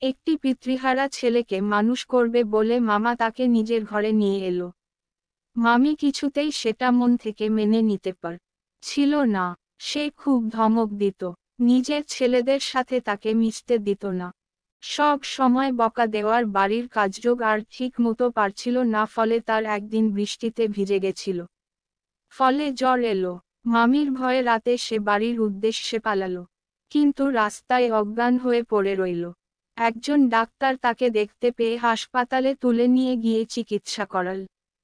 একটি পিতৃহারা ছেলেকে মানুষ করবে বলে মামা তাকে নিজের ঘরে নিয়ে এলো। মামি কিছুতেই সেটা মন থেকে মেনে নিতে পারছিল না। সে খুব ধমক দিত, নিজের ছেলেদের সাথে তাকে মিশতে দিত না। সব সময় বকা দেওয়ার, বাড়ির কাজযোগ আর ঠিক মতো পারছিল না, ফলে তার একদিন বৃষ্টিতে ভিজে গেছিল। ফলে জ্বর এলো। মামির ভয়ে রাতে সে বাড়ির উদ্দেশ্যে পালালো, কিন্তু রাস্তায় অজ্ঞান হয়ে পড়ে রইল। একজন ডাক্তার তাকে দেখতে পেয়ে হাসপাতালে তুলে নিয়ে গিয়ে চিকিৎসা করাল।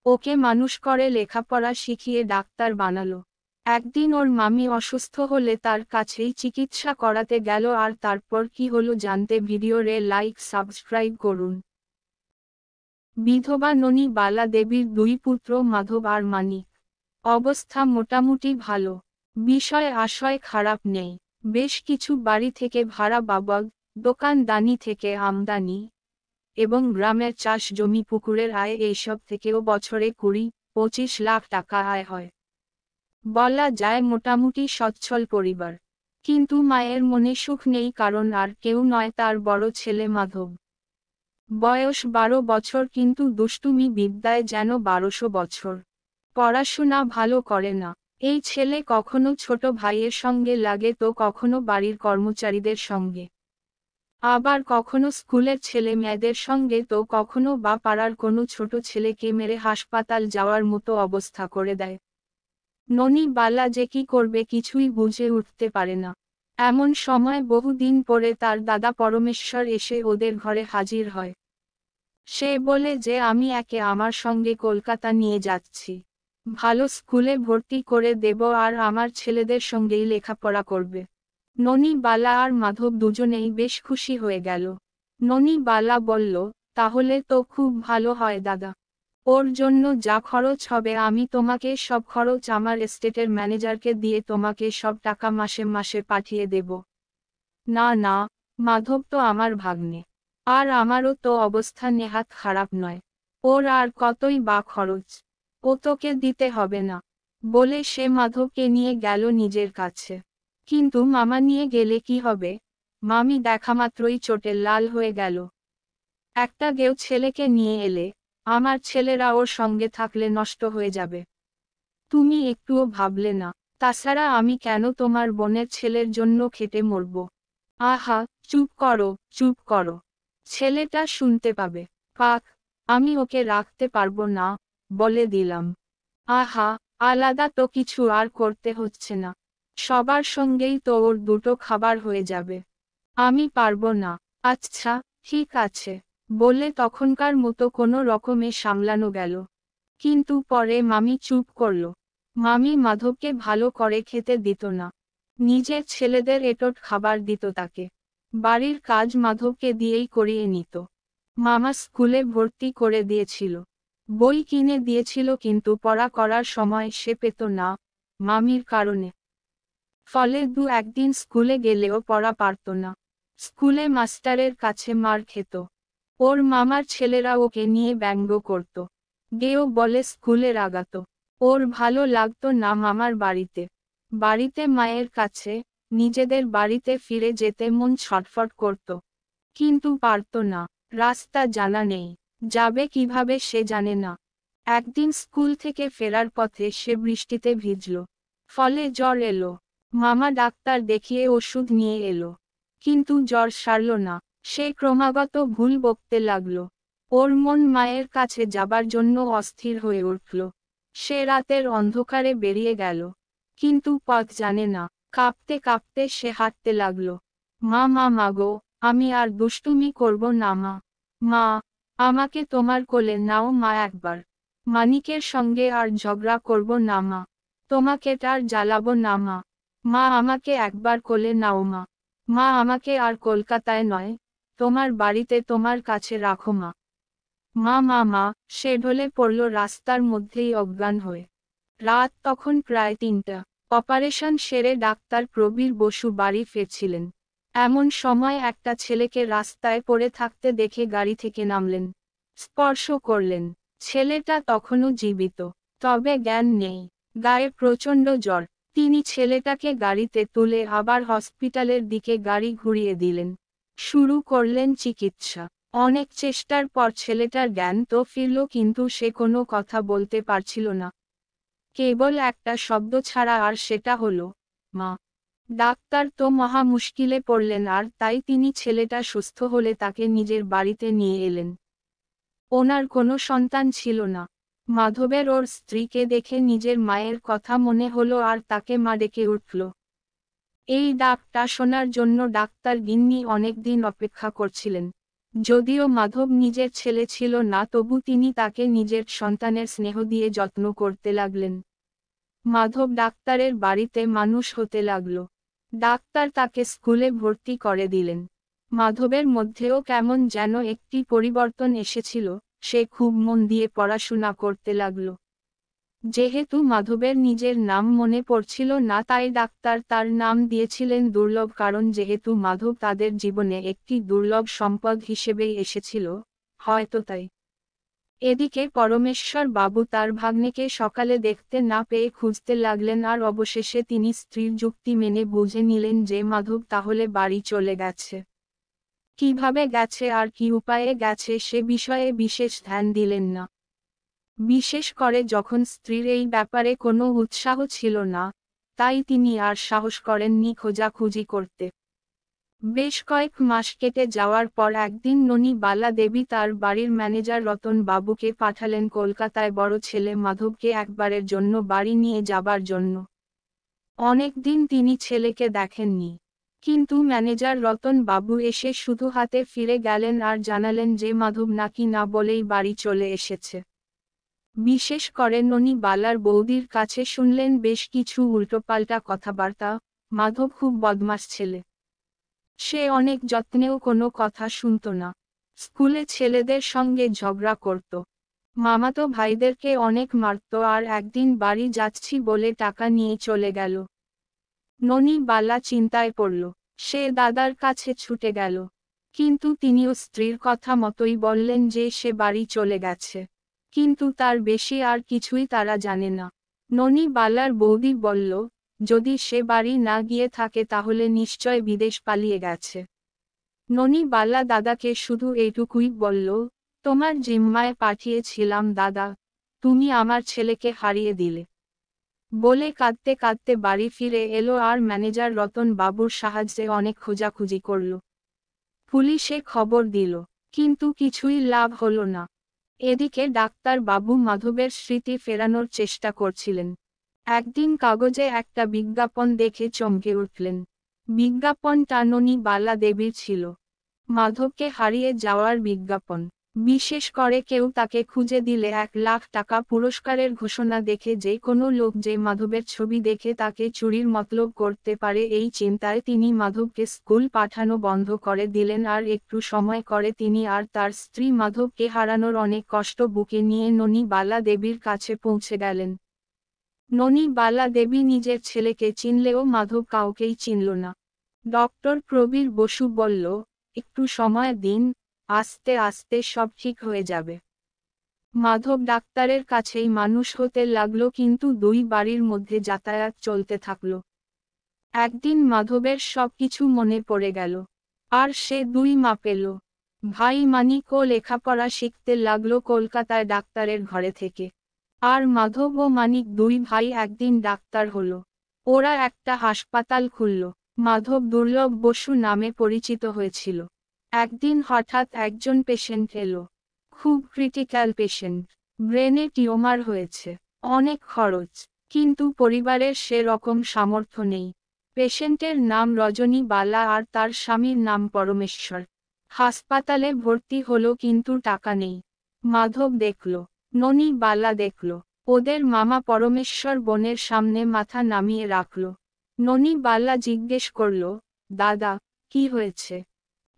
ওকে মানুষ করে লেখাপড়া শিখিয়ে ডাক্তার বানালো। একদিন ওর মামি অসুস্থ হলে তার কাছেই চিকিৎসা করাতে গেল। আর তারপর কি হলো জানতে ভিডিওরে লাইক সাবস্ক্রাইব করুন। বিধবা ননী বালা দেবীর দুই পুত্র মাধব আর মানিক। অবস্থা মোটামুটি ভালো, বিষয় আশয় খারাপ নেই। বেশ কিছু বাড়ি থেকে ভাড়া বাবদ, দোকানদানি থেকে আমদানি এবং গ্রামের চাষ জমি পুকুরের আয়, এইসব থেকেও বছরে 20-25 লাখ টাকা আয় হয়। বলা যায় মোটামুটি সচ্ছল পরিবার। কিন্তু মায়ের মনে সুখ নেই, কারণ আর কেউ নয়, তার বড় ছেলে মাধব। বয়স 12 বছর, কিন্তু দুষ্টুমি বিদ্যায় যেন 1200 বছর। পড়াশোনা ভালো করে না। এই ছেলে কখনো ছোট ভাইয়ের সঙ্গে লাগে, তো কখনো বাড়ির কর্মচারীদের সঙ্গে, আবার কখনো স্কুলের ছেলে মেয়েদের সঙ্গে, তো কখনো বা পাড়ার কোনো ছোট ছেলেকে মেরে হাসপাতাল যাওয়ার মতো অবস্থা করে দেয়। ননী বালা যে কি করবে কিছুই বুঝে উঠতে পারে না। এমন সময় বহুদিন পরে তার দাদা পরমেশ্বর এসে ওদের ঘরে হাজির হয়। সে বলে যে আমি একে আমার সঙ্গে কলকাতা নিয়ে যাচ্ছি, ভালো স্কুলে ভর্তি করে দেব, আর আমার ছেলেদের সঙ্গেই লেখাপড়া করবে। ননী বালা আর মাধব দুজনেই বেশ খুশি হয়ে গেল। ননী বালা বলল, তাহলে তো খুব ভালো হয় দাদা। ওর জন্য যা খরচ হবে আমি তোমাকে সব খরচ আমার এস্টেটের ম্যানেজারকে দিয়ে তোমাকে সব টাকা মাসে মাসে পাঠিয়ে দেব। না না, মাধব তো আমার ভাগ্নে, আর আমারও তো অবস্থা নেহাত খারাপ নয়। ওর আর কতই বা খরচ, ও তোকে দিতে হবে না, বলে সে মাধবকে নিয়ে গেল নিজের কাছে। কিন্তু মামা নিয়ে গেলে কি হবে? মামি দেখামাত্রই চোটে লাল হয়ে গেল। একটা গেও ছেলেকে নিয়ে এলে, আমার ছেলেরা ওর সঙ্গে থাকলে নষ্ট হয়ে যাবে। তুমি একটুও ভাবলে না? তাছাড়া আমি কেন তোমার বোনের ছেলের জন্য খেটে মরব? আহা, চুপ করো, চুপ করো। ছেলেটা শুনতে পাবে। পাক, আমি ওকে রাখতে পারবো না, বলে দিলাম। আহা, আলাদা তো কিছু আর করতে হচ্ছে না, সবার সঙ্গেই তো ওর দুটো খাবার হয়ে যাবে। আমি পারবো না। আচ্ছা, ঠিক আছে, বলে তখনকার মতো কোনো রকমে সামলানো গেল। কিন্তু পরে মামি চুপ করল। মামি মাধবকে ভালো করে খেতে দিত না, নিজের ছেলেদের এঁটোট খাবার দিত তাকে। বাড়ির কাজ মাধবকে দিয়েই করিয়ে নিত। মামা স্কুলে ভর্তি করে দিয়েছিল, বই কিনে দিয়েছিল, কিন্তু পড়া করার সময় সে পেত না, মামির কারণে। ফলে একদিন স্কুলে গেলেও পড়া পারত না। স্কুলে মাস্টারের কাছে মার খেত। ওর মামার ছেলেরা ওকে নিয়ে ব্যঙ্গ করত, গেও বলে স্কুলে রাগাত। ওর ভালো লাগতো না মামার বাড়িতে। বাড়িতে মায়ের কাছে, নিজেদের বাড়িতে ফিরে যেতে মন ছটফট করত, কিন্তু পারত না। রাস্তা জানা নেই, যাবে কিভাবে সে জানে না। একদিন স্কুল থেকে ফেরার পথে সে বৃষ্টিতে ভিজল, ফলে জ্বর এলো। মামা ডাক্তার দেখিয়ে ওষুধ নিয়ে এলো, কিন্তু জ্বর সারল না। সে ক্রমাগত ভুল বকতে লাগলো। ওর মন মায়ের কাছে যাবার জন্য অস্থির হয়ে উঠল। সে রাতের অন্ধকারে বেরিয়ে গেল, কিন্তু পথ জানে না। কাঁপতে কাঁপতে সে হাঁটতে লাগলো। মা মা মাগো, আমি আর দুষ্টুমি করব না মা। মা, আমাকে তোমার কোলে নাও মা একবার। মানিকের সঙ্গে আর ঝগড়া করব না মা, তোমাকে তার জ্বালাবো না মা। মা আমাকে একবার কোলে নাও মা। মা আমাকে আর কলকাতায় নয়, তোমার বাড়িতে তোমার কাছে রাখো মা। মা মা মা, সে ঢলে পড়ল রাস্তার মধ্যেই অজ্ঞান হয়ে। রাত তখন প্রায় 3টা। অপারেশন সেরে ডাক্তার প্রবীর বসু বাড়ি ফিরছিলেন। এমন সময় একটা ছেলেকে রাস্তায় পড়ে থাকতে দেখে গাড়ি থেকে নামলেন, স্পর্শ করলেন। ছেলেটা তখনও জীবিত, তবে জ্ঞান নেই, গায়ে প্রচণ্ড জ্বর। তিনি ছেলেটাকে গাড়িতে তুলে আবার হসপিটালের দিকে গাড়ি ঘুরিয়ে দিলেন। শুরু করলেন চিকিৎসা। অনেক চেষ্টার পর ছেলেটার জ্ঞান তো ফিরল, কিন্তু সে কোনো কথা বলতে পারছিল না। কেবল একটা শব্দ ছাড়া, আর সেটা হলো মা। ডাক্তার তো মহা মুশকিলে পড়লেন, আর তাই তিনি ছেলেটা সুস্থ হলে তাকে নিজের বাড়িতে নিয়ে এলেন। ওনার কোনো সন্তান ছিল না। মাধবের ওর স্ত্রীকে দেখে নিজের মায়ের কথা মনে হলো, আর তাকে মা ডেকে উঠল। এই ডাকটা শোনার জন্য ডাক্তার গিন্নি অনেকদিন অপেক্ষা করছিলেন। যদিও মাধব নিজের ছেলে ছিল না, তবু তিনি তাকে নিজের সন্তানের স্নেহ দিয়ে যত্ন করতে লাগলেন। মাধব ডাক্তারের বাড়িতে মানুষ হতে লাগল। ডাক্তার তাকে স্কুলে ভর্তি করে দিলেন। মাধবের মধ্যেও কেমন যেন একটি পরিবর্তন এসেছিল, সে খুব মন দিয়ে পড়াশোনা করতে লাগল। যেহেতু মাধবের নিজের নাম মনে পড়ছিল না, তাই ডাক্তার তার নাম দিয়েছিলেন দুর্লভ, কারণ যেহেতু মাধব তাদের জীবনে একটি দুর্লভ সম্পদ হিসেবেই এসেছিল, হয়তো তাই। এদিকে পরমেশ্বর বাবু তার ভাগ্নেকে সকালে দেখতে না পেয়ে খুঁজতে লাগলেন, আর অবশেষে তিনি স্ত্রীর যুক্তি মেনে বুঝে নিলেন যে মাধব তাহলে বাড়ি চলে গেছে। কিভাবে গেছে আর কি উপায়ে গেছে সে বিষয়ে বিশেষ ধ্যান দিলেন না। বিশেষ করে যখন স্ত্রীর এই ব্যাপারে কোনো উৎসাহ ছিল না, তাই তিনি আর সাহস করেননি খোঁজাখুঁজি করতে। বেশ কয়েক মাস কেটে যাওয়ার পর একদিন ননী বালা দেবী তার বাড়ির ম্যানেজার রতন বাবুকে পাঠালেন কলকাতায় বড় ছেলে মাধবকে একবারের জন্য বাড়ি নিয়ে যাবার জন্য। অনেক দিন তিনি ছেলেকে দেখেননি, কিন্তু ম্যানেজার রতন বাবু এসে শুধু হাতে ফিরে গেলেন আর জানালেন যে মাধব নাকি না বলেই বাড়ি চলে এসেছে। বিশেষ করে ননী বালার বৌদির কাছে শুনলেন বেশ কিছু উল্টোপাল্টা কথাবার্তা। মাধব খুব বদমাশ ছেলে। সে অনেক যত্নেও কোনো কথা শুনত না। স্কুলে ছেলেদের সঙ্গে ঝগড়া করত, মামাতো ভাইদেরকে অনেক মারত, আর একদিন বাড়ি যাচ্ছি বলে টাকা নিয়ে চলে গেল। ননী বালা চিন্তায় পড়ল। সে দাদার কাছে ছুটে গেল, কিন্তু তিনিও স্ত্রীর কথা মতোই বললেন যে সে বাড়ি চলে গেছে, কিন্তু তার বেশি আর কিছুই তারা জানে না। ননী বালার বৌদি বলল, যদি সে বাড়ি না গিয়ে থাকে তাহলে নিশ্চয় বিদেশ পালিয়ে গেছে। ননী বালা দাদাকে শুধু এইটুকুই বলল, তোমার জিম্মায় পাঠিয়েছিলাম দাদা, তুমি আমার ছেলেকে হারিয়ে দিলে। বলে কাঁদতে কাঁদতে বাড়ি ফিরে এলো, আর ম্যানেজার রতন বাবুর সাহায্যে অনেক খোঁজাখুঁজি করল। পুলিশে খবর দিল, কিন্তু কিছুই লাভ হলো না। এদিকে ডাক্তার বাবু মাধবের স্মৃতি ফেরানোর চেষ্টা করছিলেন। একদিন কাগজে একটা বিজ্ঞাপন দেখে চমকে উঠলেন। বিজ্ঞাপনটা ননী বালা দেবীর ছিল। মাধবকে হারিয়ে যাওয়ার বিজ্ঞাপন। বিশেষ করে কেউ তাকে খুঁজে দিলে 1 লাখ টাকা পুরস্কারের ঘোষণা দেখে যে কোনো লোক যে মাধবের ছবি দেখে তাকে চুরির মতলব করতে পারে, এই চিন্তায় তিনি মাধবকে স্কুল পাঠানো বন্ধ করে দিলেন, আর একটু সময় করে তিনি আর তার স্ত্রী মাধবকে হারানোর অনেক কষ্ট বুকে নিয়ে ননী বালা দেবীর কাছে পৌঁছে গেলেন। ননী বালা দেবী নিজের ছেলেকে চিনলেও মাধব কাউকেই চিনল না। ডক্টর প্রবীর বসু বলল, একটু সময় দিন, আস্তে আস্তে সব ঠিক হয়ে যাবে। মাধব ডাক্তারের কাছেই মানুষ হতে লাগল, কিন্তু দুই বাড়ির মধ্যে যাতায়াত চলতে থাকল। একদিন মাধবের সবকিছু মনে পড়ে গেল, আর সে 2 মা পেল। ভাই মানিকও লেখাপড়া শিখতে লাগল কলকাতায় ডাক্তারের ঘরে থেকে। আর মাধব ও মানিক 2 ভাই একদিন ডাক্তার হলো। ওরা একটা হাসপাতাল খুলল। মাধব দুর্লভ বসু নামে পরিচিত হয়েছিল। একদিন হঠাৎ একজন পেশেন্ট এলো। খুব ক্রিটিক্যাল পেশেন্ট, ব্রেনে টিউমার হয়েছে, অনেক খরচ, কিন্তু পরিবারের সে রকম সামর্থ্য নেই। পেশেন্টের নাম রজনী বালা আর তার স্বামীর নাম পরমেশ্বর। হাসপাতালে ভর্তি হলো, কিন্তু টাকা নেই। মাধব দেখল, ননী বালা দেখল, ওদের মামা পরমেশ্বর বোনের সামনে মাথা নামিয়ে রাখল। ননী বালা জিজ্ঞেস করল, দাদা, কি হয়েছে?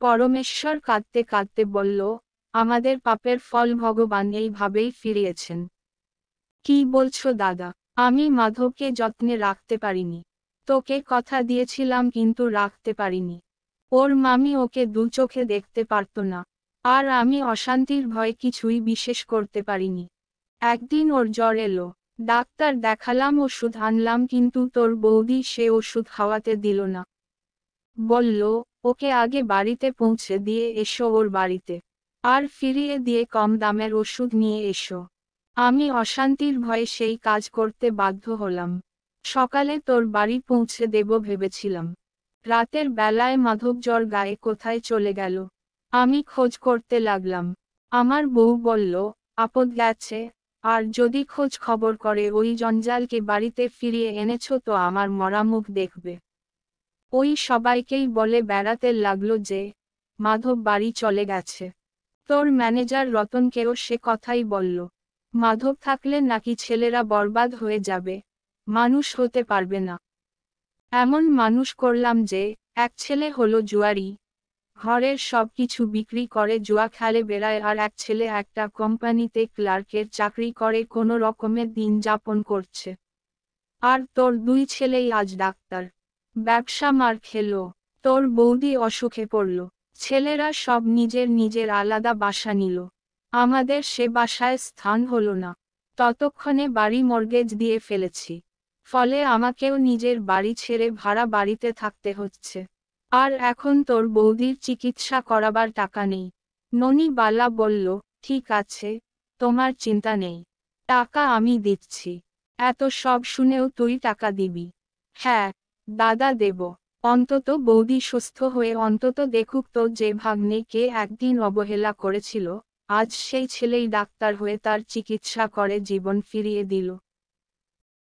পরমেশ্বর কাঁদতে কাঁদতে বলল, আমাদের পাপের ফল ভগবান এইভাবেই ফিরিয়েছেন। কি বলছো দাদা? আমি মাধবকে যত্নে রাখতে পারিনি। তোকে কথা দিয়েছিলাম কিন্তু রাখতে পারিনি। ওর মামি ওকে 2 চোখে দেখতে পারত না, আর আমি অশান্তির ভয় কিছুই বিশেষ করতে পারিনি। একদিন ওর জ্বর এলো, ডাক্তার দেখালাম, ওষুধ আনলাম, কিন্তু তোর বৌদি সে ওষুধ খাওয়াতে দিল না। বলল, ওকে আগে বাড়িতে পৌঁছে দিয়ে এসো ওর বাড়িতে, আর ফিরিয়ে দিয়ে কম দামের ওষুধ নিয়ে এসো। আমি অশান্তির ভয়ে সেই কাজ করতে বাধ্য হলাম। সকালে তোর বাড়ি পৌঁছে দেব ভেবেছিলাম। রাতের বেলায় মাধব জ্বর গায়ে কোথায় চলে গেল। আমি খোঁজ করতে লাগলাম। আমার বউ বলল, আপদ গেছে, আর যদি খোঁজ খবর করে ওই জঞ্জালকে বাড়িতে ফিরিয়ে এনেছো তো আমার মরা মুখ দেখবে। ওই সবাইকেই বলে বেড়াতে লাগলো যে মাধব বাড়ি চলে গেছে। তোর ম্যানেজার রতনকেও সে কথাই বলল। মাধব থাকলে নাকি ছেলেরা বরবাদ হয়ে যাবে, মানুষ হতে পারবে না। এমন মানুষ করলাম যে এক ছেলে হলো জুয়ারি, ঘরের সব কিছু বিক্রি করে জুয়া খেলে বেড়ায়, আর এক ছেলে একটা কোম্পানিতে ক্লার্কের চাকরি করে কোনো রকমে দিন যাপন করছে। আর তোর দুই ছেলেই আজ ডাক্তার। ব্যবসা মার খেলো, তোর বৌদি অসুখে পড়ল, ছেলেরা সব নিজের নিজের আলাদা বাসা নিল। আমাদের সে বাসায় স্থান হলো না। ততক্ষণে বাড়ি মর্গেজ দিয়ে ফেলেছি, ফলে আমাকেও নিজের বাড়ি ছেড়ে ভাড়া বাড়িতে থাকতে হচ্ছে। আর এখন তোর বৌদির চিকিৎসা করাবার টাকা নেই। ননিবালা বলল, ঠিক আছে, তোমার চিন্তা নেই, টাকা আমি দিচ্ছি। এত সব শুনেও তুই টাকা দিবি? হ্যাঁ দাদা, দেব। অন্তত বৌদি সুস্থ হয়ে অন্তত দেখুক তো যে ভাগ্নেকে একদিন অবহেলা করেছিল, আজ সেই ছেলেই ডাক্তার হয়ে তার চিকিৎসা করে জীবন ফিরিয়ে দিল।